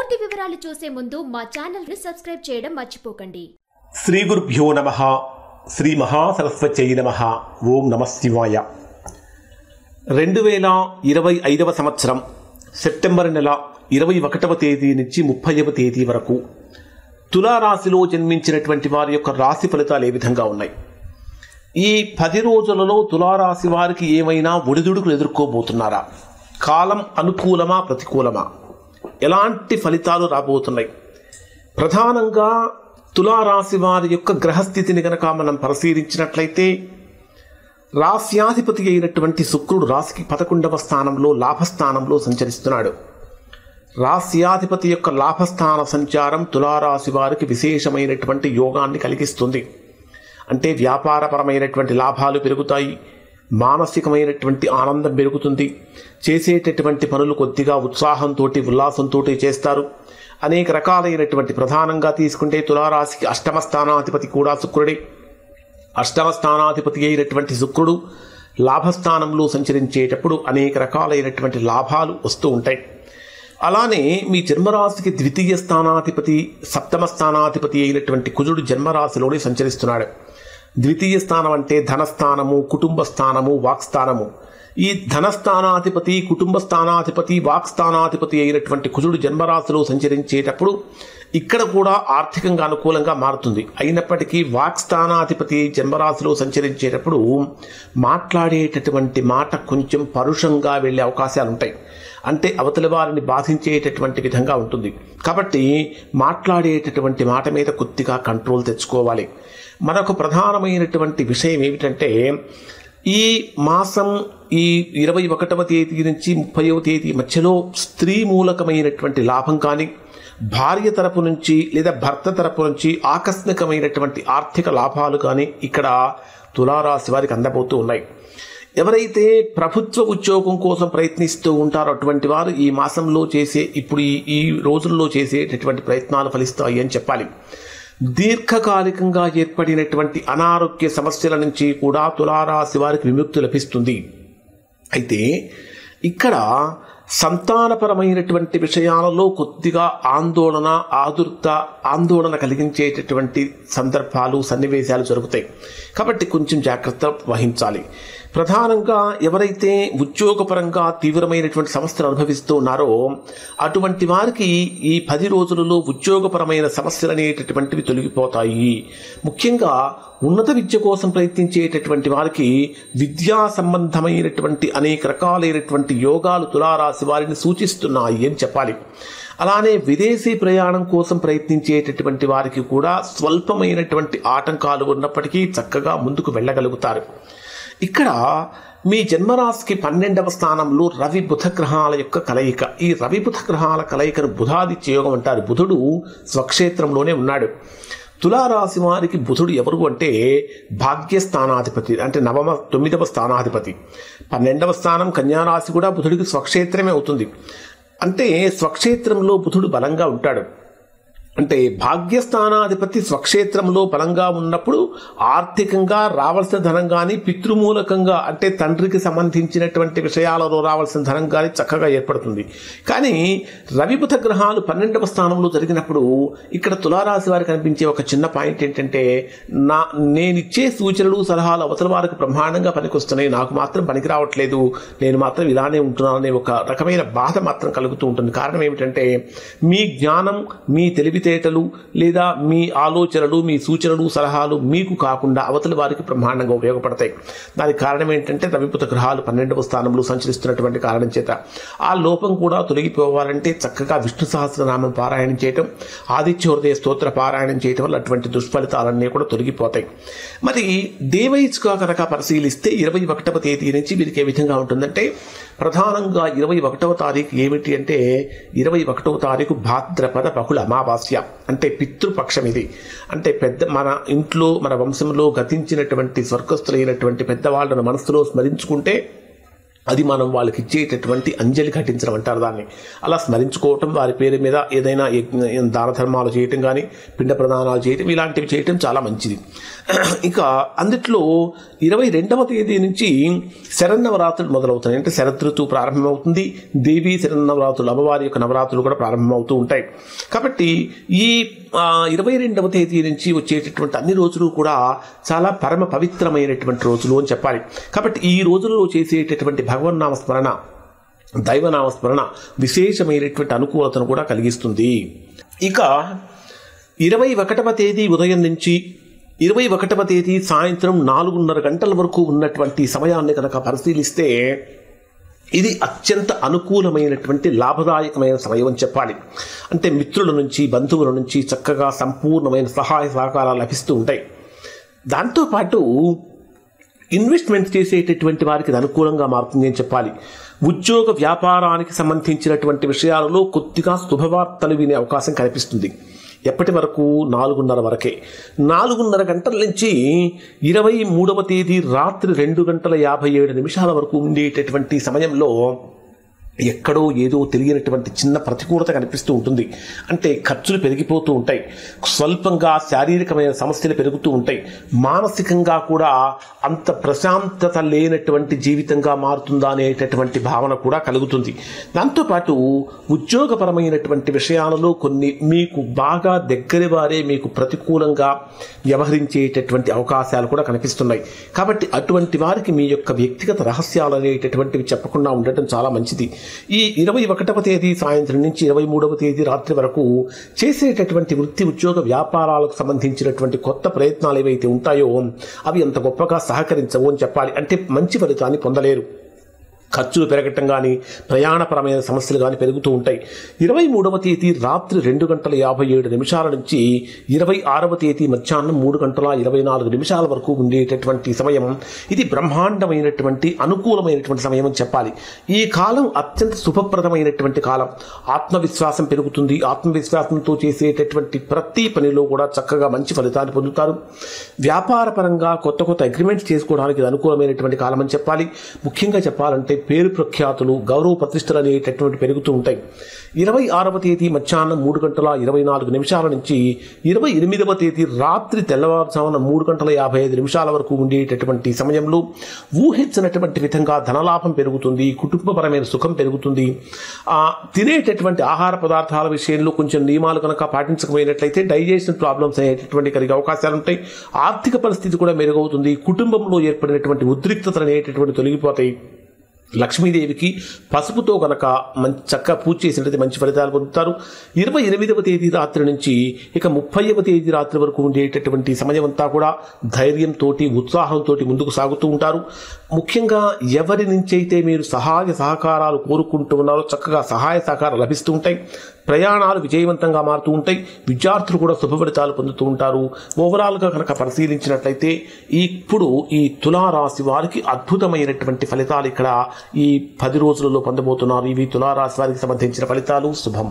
పూర్తి వివరాలు చూసే ముందు మా ఛానల్ ని సబ్స్క్రైబ్ చేయడం మర్చిపోకండి. శ్రీ గురుభ్యో నమః. శ్రీ మహాసరస్వత్యై నమః. ఓం నమః శివాయ. 2025వ సంవత్సరం సెప్టెంబర్ నెల 21వ తేదీ నుంచి 30వ తేదీ వరకు తులారాశిలో జన్మించినటువంటి వారి యొక్క రాశి ఫలితాలు ఏ విధంగా ఉన్నాయి? ఈ 10 రోజులలో తులారాశి వారికి ఏమైనా ఒడిదుడుకులు ఎదుర్కోబోతున్నారా? కాలం అనుకూలమా ప్రతికూలమా? ఎలాంటి ఫలితాలు రాబోతున్నాయి? ప్రధానంగా తులారాశి వారి యొక్క గ్రహస్థితిని గనక మనం పరిశీలించినట్లయితే రాశ్యాధిపతి అయినటువంటి శుక్రుడు రాశికి 11వ స్థానంలో లాభస్థానంలో సంచరిస్తున్నాడు. రాశ్యాధిపతి యొక్క లాభస్థాన సంచారం తులారాశి వారికి విశేషమైనటువంటి యోగాన్ని కలిగిస్తుంది. అంటే వ్యాపారపరమైనటువంటి లాభాలు పెరుగుతాయి, మానసికమైనటువంటి ఆనందం పెరుగుతుంది, చేసేటటువంటి పనులు కొద్దిగా ఉత్సాహంతో ఉల్లాసంతో చేస్తారు. అనేక రకాలైనటువంటి ప్రధానంగా తీసుకుంటే తులారాశికి 8వ స్థానాధిపతి కూడా శుక్రుడే. 8వ స్థానాధిపతి అయినటువంటి శుక్రుడు లాభస్థానంలో సంచరించేటప్పుడు అనేక రకాలైనటువంటి లాభాలు వస్తూ ఉంటాయి. అలానే మీ జన్మరాశికి 2వ స్థానాధిపతి 7వ స్థానాధిపతి అయినటువంటి కుజుడు జన్మరాశిలోనే సంచరిస్తున్నాడు. 2వ స్థానం అంటే ధనస్థానము, కుటుంబ స్థానము, వాక్స్థానము. ఈ ధనస్థానాధిపతి, కుటుంబ స్థానాధిపతి, వాక్స్థానాధిపతి అయినటువంటి కుజుడు జన్మరాశిలో సంచరించేటప్పుడు ఇక్కడ కూడా ఆర్థికంగా అనుకూలంగా మారుతుంది. అయినప్పటికీ వాక్స్థానాధిపతి జన్మరాశిలో సంచరించేటప్పుడు మాట్లాడేటటువంటి మాట కొంచెం పరుషంగా వెళ్ళే అవకాశాలు ఉంటాయి. అంటే అవతలి వారిని బాధించేటటువంటి విధంగా ఉంటుంది. కాబట్టి మాట్లాడేటటువంటి మాట మీద కొద్దిగా కంట్రోల్ తెచ్చుకోవాలి. మరొక ప్రధానమైనటువంటి విషయం ఏమిటంటే ఈ మాసం ఈ 21వ తేదీ నుంచి 30వ తేదీ మధ్యలో స్త్రీ మూలకమైనటువంటి లాభం కానీ, భార్య తరపు నుంచి లేదా భర్త తరపు నుంచి ఆకస్మికమైనటువంటి ఆర్థిక లాభాలు కానీ ఇక్కడ తులారాశి వారికి అందబోతూ ఉన్నాయి. ఎవరైతే ప్రభుత్వ ఉద్యోగం కోసం ప్రయత్నిస్తూ ఉంటారో అటువంటి వారు ఈ మాసంలో ఇప్పుడు ఈ రోజుల్లో చేసేటటువంటి ప్రయత్నాలు ఫలిస్తాయి అని చెప్పాలి. దీర్ఘకాలికంగా ఏర్పడినటువంటి అనారోగ్య సమస్యల నుంచి కూడా తులారాశి వారికి విముక్తి లభిస్తుంది. అయితే ఇక్కడ సంతానపరమైనటువంటి విషయాలలో కొద్దిగా ఆందోళన కలిగించేటటువంటి సందర్భాలు, సన్నివేశాలు జరుగుతాయి. కాబట్టి కొంచెం జాగ్రత్త వహించాలి. ప్రధానంగా ఎవరైతే ఉద్యోగపరంగా తీవ్రమైనటువంటి సమస్యలు అనుభవిస్తూ ఉన్నారో అటువంటి వారికి ఈ 10 రోజులలో ఉద్యోగపరమైన సమస్యలు అనేటటువంటివి తొలగిపోతాయి. ముఖ్యంగా ఉన్నత విద్య కోసం ప్రయత్నించేటటువంటి వారికి విద్యా సంబంధమైనటువంటి అనేక రకాలైనటువంటి యోగాలు తులారాశి వారిని సూచిస్తున్నాయి అని చెప్పాలి. అలానే విదేశీ ప్రయాణం కోసం ప్రయత్నించేటటువంటి వారికి కూడా స్వల్పమైనటువంటి ఆటంకాలు ఉన్నప్పటికీ చక్కగా ముందుకు వెళ్ళగలుగుతారు. ఇక్కడ మీ జన్మరాశికి 12వ స్థానంలో రవి బుధ గ్రహాల యొక్క కలయిక. ఈ రవి బుధ గ్రహాల కలయికను బుధాదిత్య యోగం అంటారు. బుధుడు స్వక్షేత్రంలోనే ఉన్నాడు. తులారాశి వారికి బుధుడు ఎవరు అంటే భాగ్యస్థానాధిపతి, అంటే 9వ స్థానాధిపతి. 12వ స్థానం కన్యారాశి కూడా బుధుడికి స్వక్షేత్రమే అవుతుంది. అంటే స్వక్షేత్రంలో బుధుడు బలంగా ఉంటాడు. అంటే భాగ్యస్థానాధిపతి స్వక్షేత్రంలో బలంగా ఉన్నప్పుడు ఆర్థికంగా రావాల్సిన ధనం కానీ, పితృమూలకంగా అంటే తండ్రికి సంబంధించినటువంటి విషయాలలో రావాల్సిన ధనం కానీ చక్కగా ఏర్పడుతుంది. కానీ రవిబుధ గ్రహాలు 12వ స్థానంలో జరిగినప్పుడు ఇక్కడ తులారాశి వారికి కనిపించే ఒక చిన్న పాయింట్ ఏంటంటే నేనిచ్చే సూచనలు, సలహాలు అవతల వారికి బ్రహ్మాండంగా పనికొస్తున్నాయి, నాకు మాత్రం పనికి రావట్లేదు, నేను మాత్రం ఇలానే ఉంటున్నాను అనే ఒక రకమైన బాధ మాత్రం కలుగుతూ ఉంటుంది. కారణం ఏమిటంటే మీ జ్ఞానం, మీ తెలివితేటలు లేదా మీ ఆలోచనలు, మీ సూచనలు, సలహాలు మీకు కాకుండా అవతలి వారికి బ్రహ్మాండంగా ఉపయోగపడతాయి. దానికి కారణం ఏంటంటే రవిబుధ గ్రహాలు 12వ స్థానంలో సంచరిస్తున్నటువంటి కారణం చేత. ఆ లోపం కూడా తొలగిపోవాలంటే చక్కగా విష్ణు సహస్రనామం పారాయణం చేయటం, ఆదిత్య హృదయ స్తోత్ర పారాయణం చేయటం వల్ల అటువంటి దుష్ఫలితాలన్నీ కూడా తొలగిపోతాయి. మరి దేవైజ్గా కనుక పరిశీలిస్తే 21వ తేదీ నుంచి వీరికి ఏ విధంగా ఉంటుందంటే ప్రధానంగా 21వ తారీఖు ఏమిటి అంటే 21వ తారీఖు భాద్రపద బహుళ అమావాస్య, అంటే పితృపక్షం. ఇది అంటే మన ఇంట్లో, మన వంశంలో గతించినటువంటి స్వర్గస్థులైనటువంటి పెద్దవాళ్లను మనసులో స్మరించుకుంటే అది మనం వాళ్ళకి ఇచ్చేటటువంటి అంజలి ఘటించడం అంటారు దాన్ని. అలా స్మరించుకోవటం, వారి పేరు మీద ఏదైనా దాన ధర్మాలు చేయటం కానీ, పిండ ప్రదానాలు చేయటం, ఇలాంటివి చేయటం చాలా మంచిది. ఇక అందుట్లో 22వ తేదీ నుంచి శరన్నవరాత్రులు మొదలవుతాయి. అంటే శరదృతువు ప్రారంభమవుతుంది. దేవీ శరన్నవరాత్రులు, అమ్మవారి యొక్క నవరాత్రులు కూడా ప్రారంభమవుతూ ఉంటాయి. కాబట్టి ఈ 22వ తేదీ నుంచి వచ్చేటటువంటి అన్ని రోజులు కూడా చాలా పరమ పవిత్రమైనటువంటి రోజులు అని చెప్పాలి. కాబట్టి ఈ రోజులలో చేసేటటువంటి భగవన్నామస్మరణ, దైవనామస్మరణ విశేషమైనటువంటి అనుకూలతను కూడా కలిగిస్తుంది. ఇక 21వ తేదీ ఉదయం నుంచి 21వ తేదీ సాయంత్రం 4:30 గంటల వరకు ఉన్నటువంటి సమయాన్ని కనుక పరిశీలిస్తే ఇది అత్యంత అనుకూలమైనటువంటి లాభదాయకమైన సమయం అని చెప్పాలి. అంటే మిత్రుల నుంచి, బంధువుల నుంచి చక్కగా సంపూర్ణమైన సహాయ సహకారాలు లభిస్తూ ఉంటాయి. దాంతోపాటు ఇన్వెస్ట్మెంట్ చేసేటటువంటి వారికి ఇది అనుకూలంగా మారుతుంది అని చెప్పాలి. ఉద్యోగ వ్యాపారానికి సంబంధించినటువంటి విషయాలలో కొద్దిగా శుభవార్తలు వినే అవకాశం కనిపిస్తుంది. ఎప్పటి వరకు? 4:30 వరకే. 4:30 గంటల నుంచి 23వ తేదీ రాత్రి 2:57 వరకు ఉండేటటువంటి సమయంలో ఎక్కడో ఏదో తెలియనటువంటి చిన్న ప్రతికూలత కనిపిస్తూ ఉంటుంది. అంటే ఖర్చులు పెరిగిపోతూ ఉంటాయి, స్వల్పంగా శారీరకమైన సమస్యలు పెరుగుతూ ఉంటాయి, మానసికంగా కూడా అంత ప్రశాంతత లేనటువంటి జీవితంగా మారుతుందా అనేటటువంటి భావన కూడా కలుగుతుంది. దాంతోపాటు ఉద్యోగపరమైనటువంటి విషయాలలో కొన్ని మీకు బాగా దగ్గరి వారే మీకు ప్రతికూలంగా వ్యవహరించేటటువంటి అవకాశాలు కూడా కనిపిస్తున్నాయి. కాబట్టి అటువంటి వారికి మీ యొక్క వ్యక్తిగత రహస్యాలు అనేటటువంటివి చెప్పకుండా ఉండటం చాలా మంచిది. ఈ 21వ తేదీ సాయంత్రం నుంచి 23వ తేదీ రాత్రి వరకు చేసేటటువంటి వృత్తి, ఉద్యోగ వ్యాపారాలకు సంబంధించినటువంటి కొత్త ప్రయత్నాలు ఏవైతే ఉంటాయో అవి అంత గొప్పగా సహకరించవు అని చెప్పాలి. అంటే మంచి ఫలితాన్ని పొందలేరు. ఖర్చులు పెరగటం కానీ, ప్రయాణపరమైన సమస్యలు కానీ పెరుగుతూ ఉంటాయి. 23వ తేదీ రాత్రి 2:57 నుంచి 26వ తేదీ మధ్యాహ్నం 3:24 వరకు ఉండేటటువంటి సమయం ఇది బ్రహ్మాండమైనటువంటి అనుకూలమైనటువంటి సమయం అని చెప్పాలి. ఈ కాలం అత్యంత శుభప్రదమైనటువంటి కాలం. ఆత్మవిశ్వాసం పెరుగుతుంది. ఆత్మవిశ్వాసంతో చేసేటటువంటి ప్రతి పనిలో కూడా చక్కగా మంచి ఫలితాన్ని పొందుతారు. వ్యాపారపరంగా కొత్త కొత్త అగ్రిమెంట్స్ చేసుకోవడానికి ఇది అనుకూలమైనటువంటి కాలం అని చెప్పాలి. ముఖ్యంగా చెప్పాలంటే పేరు ప్రఖ్యాతులు, గౌరవ ప్రతిష్టలు అనేటటువంటి పెరుగుతూ ఉంటాయి. 26వ తేదీ మధ్యాహ్నం 3:24 నుంచి 28వ తేదీ రాత్రి తెల్లవారుజామున 3:55 వరకు ఉండేటటువంటి సమయంలో ఊహించినటువంటి విధంగా ధనలాభం పెరుగుతుంది, కుటుంబపరమైన సుఖం పెరుగుతుంది. తినేటటువంటి ఆహార పదార్థాల విషయంలో కొంచెం నియమాలు కనుక పాటించకపోయినట్లయితే డైజెషన్ ప్రాబ్లమ్స్ అనేటటువంటి కలిగే అవకాశాలు ఉంటాయి. ఆర్థిక పరిస్థితి కూడా మెరుగవుతుంది. కుటుంబంలో ఏర్పడినటువంటి ఉద్రిక్తతలు అనేటటువంటి తొలగిపోతాయి. లక్ష్మీదేవికి పసుపుతో కనుక చక్కగా పూజ చేసినట్లయితే మంచి ఫలితాలు పొందుతారు. 28వ తేదీ రాత్రి నుంచి ఇక 30వ తేదీ రాత్రి వరకు ఉండేటటువంటి సమయం అంతా కూడా ధైర్యంతో, ఉత్సాహంతో ముందుకు సాగుతూ ఉంటారు. ముఖ్యంగా ఎవరి నుంచి అయితే మీరు సహాయ సహకారాలు కోరుకుంటూ ఉన్నారో చక్కగా సహాయ సహకారాలు లభిస్తూ ఉంటాయి. ప్రయాణాలు విజయవంతంగా మారుతూ ఉంటాయి. విద్యార్థులు కూడా శుభ ఫలితాలు పొందుతూ ఉంటారు. ఓవరాల్గా కనుక పరిశీలించినట్లయితే ఇప్పుడు ఈ తులారాశి వారికి అద్భుతమైనటువంటి ఫలితాలు ఇక్కడ ఈ 10 రోజులలో పొందబోతున్నారు. ఇవి తులారాశి వారికి సంబంధించిన ఫలితాలు. శుభం.